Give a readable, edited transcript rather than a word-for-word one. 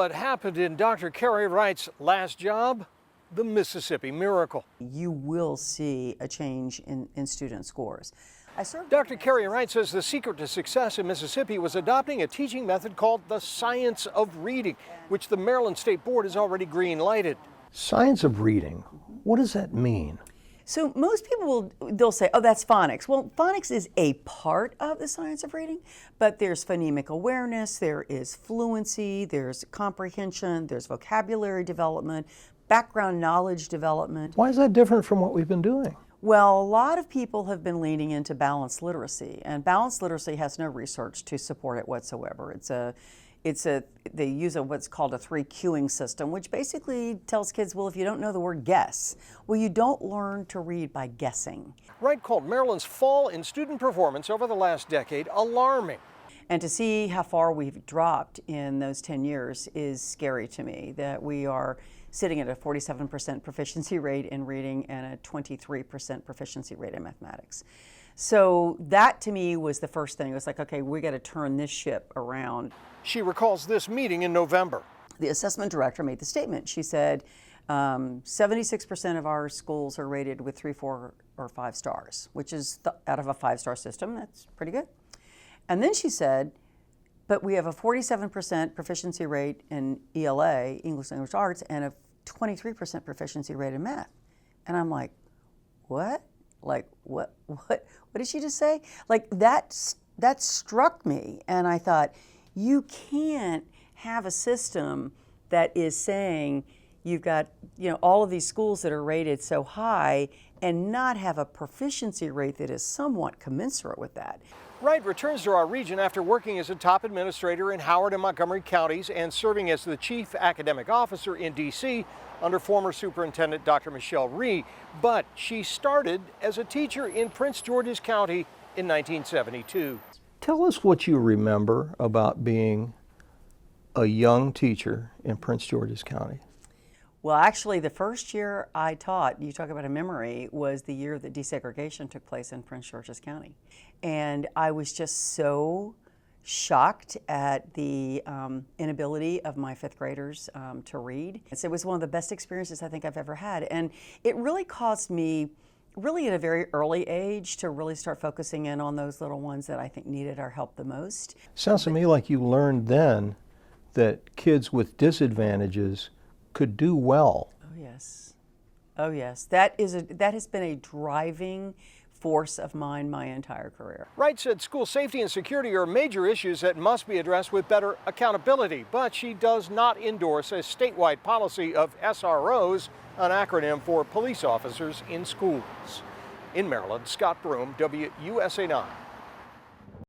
What happened in Dr. Carey Wright's last job? The Mississippi Miracle. You will see a change in student scores. Dr. Carey Wright says the secret to success in Mississippi was adopting a teaching method called the science of reading, which the Maryland State Board has already green-lighted. Science of reading, what does that mean? So most people they'll say, oh, that's phonics. Well, phonics is a part of the science of reading, but there's phonemic awareness, there is fluency, there's comprehension, there's vocabulary development, background knowledge development. Why is that different from what we've been doing? Well, a lot of people have been leaning into balanced literacy, and balanced literacy has no research to support it whatsoever. They use what's called a 3 cueing system, which basically tells kids, well, if you don't know the word guess, well, you don't learn to read by guessing. Wright called Maryland's fall in student performance over the last decade alarming. And to see how far we've dropped in those 10 years is scary to me, that we are sitting at a 47% proficiency rate in reading and a 23% proficiency rate in mathematics. So that to me was the first thing. It was like, okay, we got to turn this ship around. She recalls this meeting in November. The assessment director made the statement. She said 76% of our schools are rated with 3, 4, or 5 stars, which is out of a 5-star system. That's pretty good. And then she said, but we have a 47% proficiency rate in ELA, English Language Arts, and a 23% proficiency rate in math. And I'm like, what? Like, what did she just say? Like, that struck me. And I thought, you can't have a system that is saying you've got, all of these schools that are rated so high and not have a proficiency rate that is somewhat commensurate with that. Wright returns to our region after working as a top administrator in Howard and Montgomery counties and serving as the chief academic officer in D.C. under former superintendent Dr. Michelle Rhee. But she started as a teacher in Prince George's County in 1972. Tell us what you remember about being a young teacher in Prince George's County. Well, actually, the first year I taught, you talk about a memory, was the year that desegregation took place in Prince George's County. And I was just so shocked at the inability of my 5th graders to read. It was one of the best experiences I think I've ever had. And it really caused me, really at a very early age, to really start focusing in on those little ones that I think needed our help the most. Sounds to me like you learned then that kids with disadvantages could do well. Oh yes, oh yes. That has been a driving force of mine my entire career. Wright said school safety and security are major issues that must be addressed with better accountability, but she does not endorse a statewide policy of SROs, an acronym for police officers in schools. In Maryland, Scott Broom, WUSA 9.